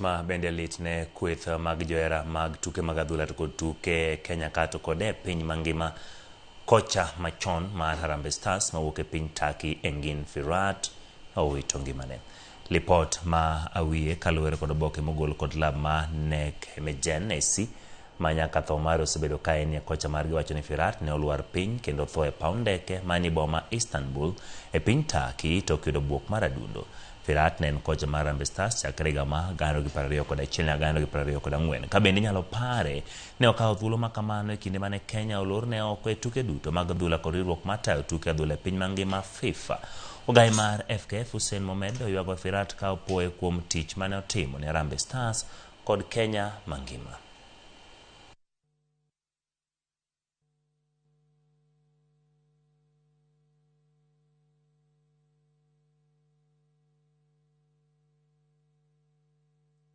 Ma bende lit ne kweth mag joera mag tuke mag adhula to tuke Kenya kato kode piny mangima kocha machon mar Harambee Stars mawuok e piny Turkey Engin Firat owito ngimane. Lipot ma awiye kaluwore kod oboke mogol kod lab ma Nek Emergency ma nyaka tho mare osebedo ka en kocha margi wacho ni Firat ne olwar piny kendo tho e paw ndeke mani boma Istanbul e piny Turkey to kiyudo buok mar adundo. Firat ne en kocha mar Harambee Stars chakre higa ma 2021 ka bende inyalo pare ne okawo thuolo ma kamano e kinde mane Kenya olorne oko e tuke duto mag adhula kod riwruok matayo tuke adhula e piny mangima FIFA. Ogai mar FKF Hussein Mohamed oywago Firat ka opoye kuom tich mane otimo ne Harambee Stars kod Kenya mangima.